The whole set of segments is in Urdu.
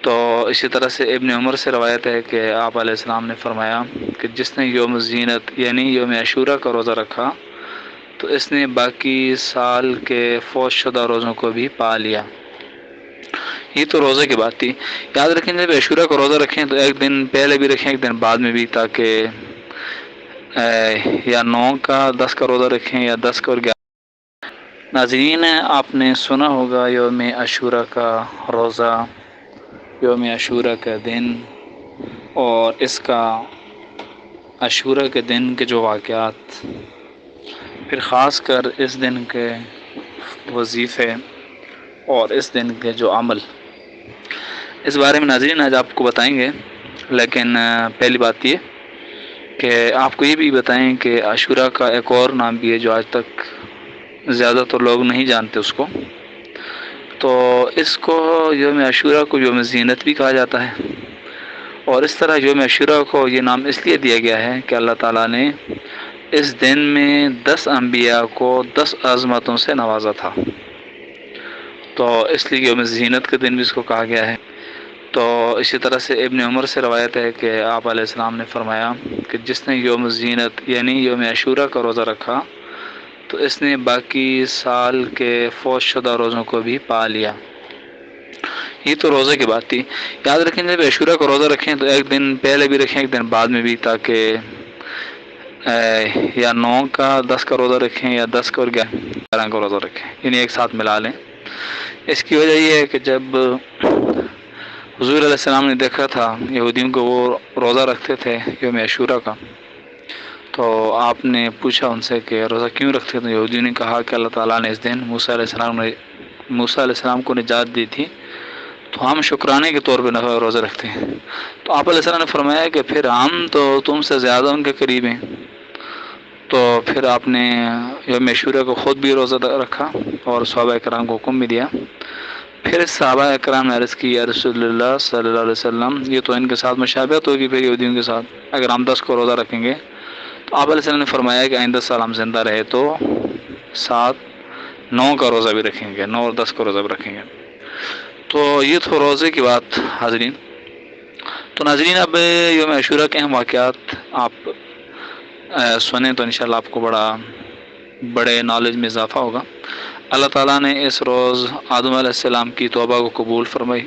تو اسی طرح سے ابن عمر سے روایت ہے کہ آپ علیہ السلام نے فرمایا کہ جس نے یوم الزینت یعنی یوم عاشورہ کا روزہ رکھا تو اس نے باقی سال کے فوت شدہ روزوں کو بھی پا لیا۔ یہ تو روزے کی بات تھی۔ یاد رکھیں جب عاشورہ کا روزہ رکھیں تو ایک دن پہلے بھی رکھیں ایک دن بعد میں بھی، تاکہ یا 9 کا 10 کا روزہ رکھیں یا 10 کا اور 11۔ ناظرین آپ نے سنا ہوگا یوم عاشورہ کا روزہ، یوم عاشورہ کا دن اور اس کا عاشورہ کے دن کے جو واقعات، پھر خاص کر اس دن کے وظیفے اور اس دن کے جو عمل، اس بارے میں ناظرین آج آپ کو بتائیں گے۔ لیکن پہلی بات یہ کہ آپ کو یہ بھی بتائیں کہ عاشورہ کا ایک اور نام بھی ہے جو آج تک زیادہ تر لوگ نہیں جانتے اس کو۔ تو اس کو یوم عاشورہ کو یوم زینت بھی کہا جاتا ہے، اور اس طرح یوم عاشورہ کو یہ نام اس لیے دیا گیا ہے کہ اللہ تعالیٰ نے اس دن میں 10 انبیاء کو 10 عظمتوں سے نوازا تھا، تو اس لیے یوم زینت کے دن بھی اس کو کہا گیا ہے۔ تو اسی طرح سے ابن عمر سے روایت ہے کہ آپ علیہ السلام نے فرمایا کہ جس نے یوم الزینت یعنی یوم عاشورہ کا روزہ رکھا تو اس نے باقی سال کے فوت شدہ روزوں کو بھی پا لیا۔ یہ تو روزے کی بات تھی۔ یاد رکھیں جب عاشورہ کا روزہ رکھیں تو ایک دن پہلے بھی رکھیں ایک دن بعد میں بھی، تاکہ یا 9 کا 10 کا روزہ رکھیں یا 10 کا اور 11 کا روزہ رکھیں، یعنی ایک ساتھ ملا لیں۔ اس کی وجہ یہ ہے کہ جب حضور علیہ السلام نے دیکھا تھا یہودیوں کو وہ روزہ رکھتے تھے یوم عاشورہ کا، تو آپ نے پوچھا ان سے کہ روزہ کیوں رکھتے تھے؟ یہودیوں نے کہا کہ اللہ تعالیٰ نے اس دن موسیٰ علیہ السلام کو نجات دی تھی، تو ہم شکرانے کے طور پہ روزہ رکھتے ہیں۔ تو آپ علیہ السلام نے فرمایا کہ پھر ہم تو تم سے زیادہ ان کے قریب ہیں، تو پھر آپ نے یوم عاشورہ کو خود بھی روزہ رکھا اور صحابہ کرام کو حکم بھی دیا۔ پھر صحابہ کرام نے عرض کی یا رسول اللہ صلی اللہ علیہ وسلم، یہ تو ان کے ساتھ مشابہت ہوگی پھر یہودیوں کے ساتھ، اگر ہم 10 کو روزہ رکھیں گے۔ تو آپ علیہ السلام نے فرمایا کہ آئندہ سال ہم زندہ رہے تو 9 کا روزہ بھی رکھیں گے، 9 اور 10 کا روزہ بھی رکھیں گے۔ تو یہ تو روزے کی بات حاضرین۔ تو ناظرین اب یوم عاشورہ کے اہم واقعات آپ سنیں تو انشاءاللہ آپ کو بڑے نالج میں اضافہ ہوگا۔ اللہ تعالیٰ نے اس روز آدم علیہ السلام کی توبہ کو قبول فرمائی۔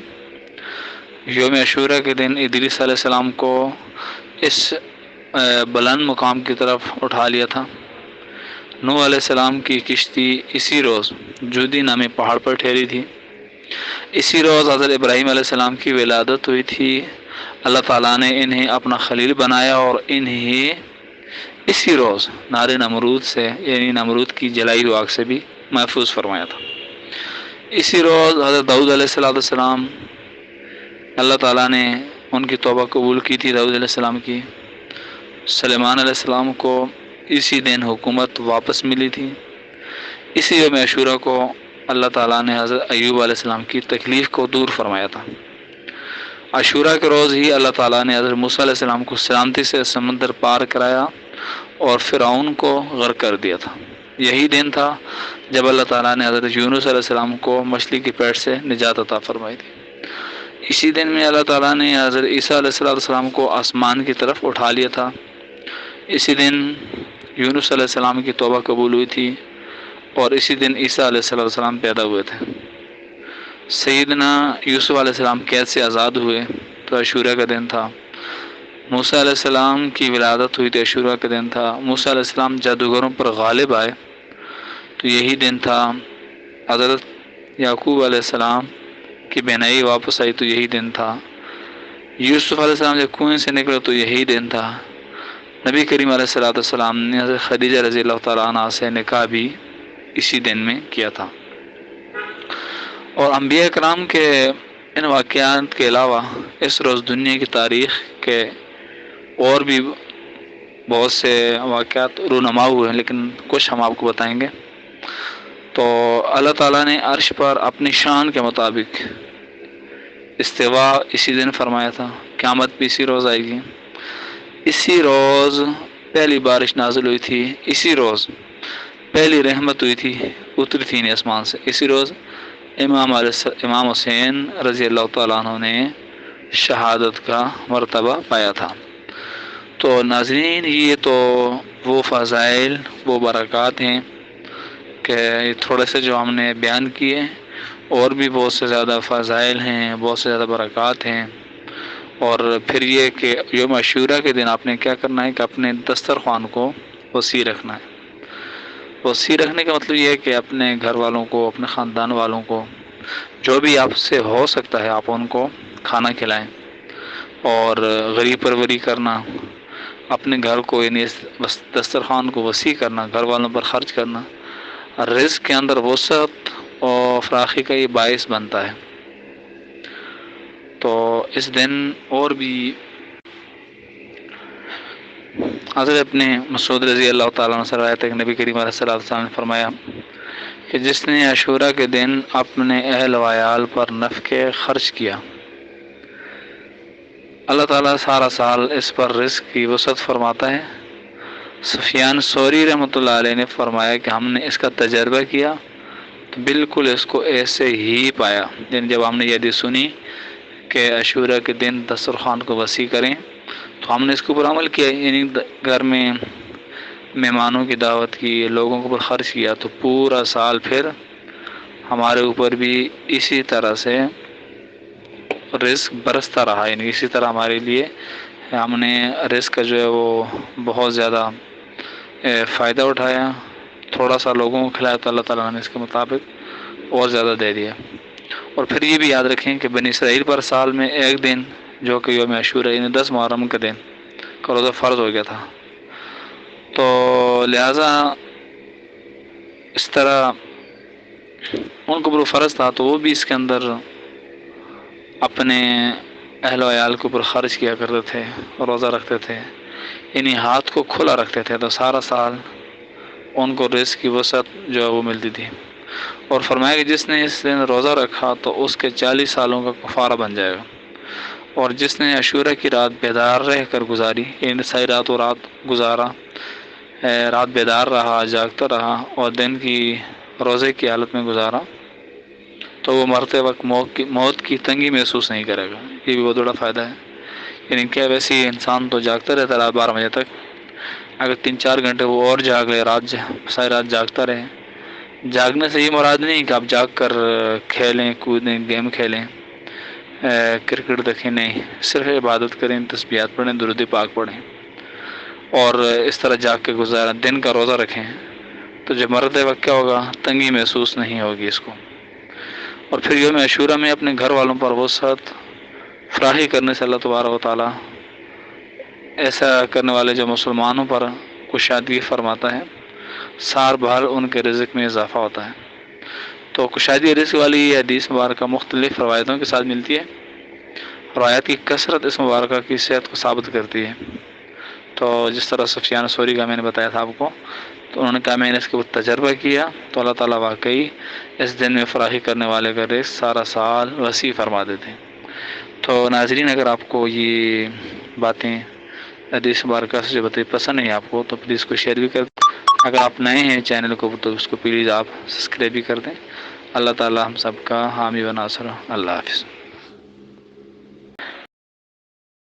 یوم عاشورہ کے دن ادریس علیہ السلام کو اس بلند مقام کی طرف اٹھا لیا تھا۔ نوح علیہ السلام کی کشتی اسی روز جودی نامی پہاڑ پر ٹھہری تھی۔ اسی روز حضرت ابراہیم علیہ السلام کی ولادت ہوئی تھی۔ اللہ تعالیٰ نے انہیں اپنا خلیل بنایا اور انہیں اسی روز نار نمرود سے یعنی نمرود کی جلائی ہوئی آگ سے بھی محفوظ فرمایا تھا۔ اسی روز حضرت داؤد علیہ السلام، اللہ تعالیٰ نے ان کی توبہ قبول کی تھی داؤد علیہ السلام کی۔ سلیمان علیہ السلام کو اسی دن حکومت واپس ملی تھی۔ اسی یوم عاشورہ کو اللہ تعالیٰ نے حضرت ایوب علیہ السلام کی تکلیف کو دور فرمایا تھا۔ عاشورہ کے روز ہی اللہ تعالیٰ نے حضرت موسیٰ علیہ السلام کو سلامتی سے سمندر پار کرایا اور فرعون کو غرق کر دیا تھا۔ یہی دن تھا جب اللہ تعالیٰ نے حضرت یونس علیہ السلام کو مچھلی کی پیٹ سے نجات عطا فرمائی تھی۔ اسی دن میں اللہ تعالیٰ نے حضرت عیسیٰ علیہ السلام کو آسمان کی طرف اٹھا لیا تھا۔ اسی دن یونس علیہ السلام کی توبہ قبول ہوئی تھی اور اسی دن عیسیٰ علیہ السلام پیدا ہوئے تھے۔ سیدنا یوسف علیہ السلام قید سے آزاد ہوئے تو عاشورہ کا دن تھا۔ موسیٰ علیہ السلام کی ولادت ہوئی تو عاشورہ کا دن تھا۔ موسیٰ علیہ السلام جادوگروں پر غالب آئے تو یہی دن تھا۔ حضرت یعقوب علیہ السلام کی بینائی واپس آئی تو یہی دن تھا۔ یوسف علیہ السلام جب کنویں سے نکلے تو یہی دن تھا۔ نبی کریم علیہ السلام نے حضرت خدیجہ رضی اللہ تعالیٰ عنہ سے نکاح بھی اسی دن میں کیا تھا۔ اور انبیاء کرام کے ان واقعات کے علاوہ اس روز دنیا کی تاریخ کے اور بھی بہت سے واقعات رونما ہوئے ہیں، لیکن کچھ ہم آپ کو بتائیں گے۔ تو اللہ تعالیٰ نے عرش پر اپنی شان کے مطابق استوا اسی دن فرمایا تھا۔ قیامت بھی اسی روز آئے گی۔ اسی روز پہلی بارش نازل ہوئی تھی۔ اسی روز پہلی رحمت ہوئی تھی، اتری تھی آسمان سے۔ اسی روز امام حسین رضی اللہ تعالیٰ عنہ نے شہادت کا مرتبہ پایا تھا۔ تو ناظرین، یہ تو وہ فضائل، وہ برکات ہیں کہ تھوڑے سے جو ہم نے بیان کیے، اور بھی بہت سے زیادہ فضائل ہیں، بہت سے زیادہ برکات ہیں۔ اور پھر یہ کہ یوم عاشوراء کے دن آپ نے کیا کرنا ہے کہ اپنے دسترخوان کو وسیع رکھنا ہے۔ وسیع رکھنے کا مطلب یہ ہے کہ اپنے گھر والوں کو، اپنے خاندان والوں کو، جو بھی آپ سے ہو سکتا ہے آپ ان کو کھانا کھلائیں، اور غریب پروری کرنا، اپنے گھر کو یعنی دسترخوان کو وسیع کرنا، گھر والوں پر خرچ کرنا، رزق کے اندر وسعت اور فراخی کا یہ باعث بنتا ہے۔ تو اس دن اور بھی حضرت اپنے مسعود رضی اللہ تعالیٰ عنہ سے روایت ہے کہ نبی کریم علیہ الصلوۃ والسلام نے فرمایا کہ جس نے عاشوراء کے دن اپنے اہل و عیال پر نفقے خرچ کیا، اللہ تعالیٰ سارا سال اس پر رزق کی وسعت فرماتا ہے۔ سفیان ثوری رحمۃ اللہ علیہ نے فرمایا کہ ہم نے اس کا تجربہ کیا تو بالکل اس کو ایسے ہی پایا، یعنی جب ہم نے یہ حدیث سنی کہ عاشوراء کے دن دسترخوان کو وسیع کریں تو ہم نے اس کے اوپر عمل کیا، یعنی گھر میں مہمانوں کی دعوت کی، لوگوں کے اوپر خرچ کیا، تو پورا سال پھر ہمارے اوپر بھی اسی طرح سے رزق برستا رہا، یعنی اسی طرح ہمارے لیے ہم نے رزق کا جو ہے وہ بہت زیادہ فائدہ اٹھایا، تھوڑا سا لوگوں کو کھلایا تو اللہ تعالیٰ نے اس کے مطابق اور زیادہ دے دیا۔ اور پھر یہ بھی یاد رکھیں کہ بنی اسرائیل پر سال میں ایک دن جو کہ یوم عاشوراء یعنی 10 محرم کے دن کا روزہ فرض ہو گیا تھا، تو لہٰذا اس طرح ان کو اوپر فرض تھا تو وہ بھی اس کے اندر اپنے اہل و عیال کے اوپر خرچ کیا کرتے تھے، روزہ رکھتے تھے، یعنی ہاتھ کو کھلا رکھتے تھے، تو سارا سال ان کو رزق کی وسعت جو ہے وہ ملتی تھی۔ اور فرمایا کہ جس نے اس دن روزہ رکھا تو اس کے 40 سالوں کا کفارہ بن جائے گا، اور جس نے عاشوراء کی رات بیدار رہ کر گزاری، یعنی ساری رات و رات گزارا، رات بیدار رہا، جاگتا رہا، اور دن کی روزے کی حالت میں گزارا، تو وہ مرتے وقت موت کی تنگی محسوس نہیں کرے گا۔ یہ بھی بہت بڑا فائدہ ہے، یعنی کہ ویسے ہی انسان تو جاگتا رہتا ہے رات 12 بجے تک، اگر 3-4 گھنٹے وہ اور جاگ لے، ساری رات جاگتا رہے۔ جاگنے سے یہ مراد نہیں کہ آپ جاگ کر کھیلیں، کودیں، گیم کھیلیں، کرکٹ دیکھیں، نہیں، صرف عبادت کریں، تسبیحات پڑھیں، درود پاک پڑھیں، اور اس طرح جاگ کے گزاریں، دن کا روزہ رکھیں، تو جب مرتے وقت کیا ہوگا، تنگی محسوس نہیں ہوگی اس کو۔ اور پھر یوم عاشوراء میں اپنے گھر والوں پر وسعت فراہی کرنے سے اللہ تبارک و تعالیٰ ایسا کرنے والے جو مسلمانوں پر کشادگی فرماتا ہے، سال بھر ان کے رزق میں اضافہ ہوتا ہے۔ تو کشادگی رزق والی یہ حدیث مبارکہ مختلف روایتوں کے ساتھ ملتی ہے، روایت کی کثرت اس مبارکہ کی صحت کو ثابت کرتی ہے۔ تو جس طرح سفیان ثوری کا میں نے بتایا تھا آپ کو، تو انہوں نے کہا میں نے اس کے اوپر تجربہ کیا تو اللہ تعالیٰ واقعی اس دن میں فراہی کرنے والے کا رزق سارا سال وسیع فرما دیتے ہیں۔ تو ناظرین، اگر آپ کو یہ باتیں حدیث مبارکہ سے جو بتائی پسند نہیں آپ کو تو پلیز کو شیئر بھی کر دیں۔ اگر آپ نئے ہیں چینل کو تو اس کو پلیز آپ سبسکرائب بھی کر دیں۔ اللہ تعالیٰ ہم سب کا حامی و ناصر۔ اللہ حافظ۔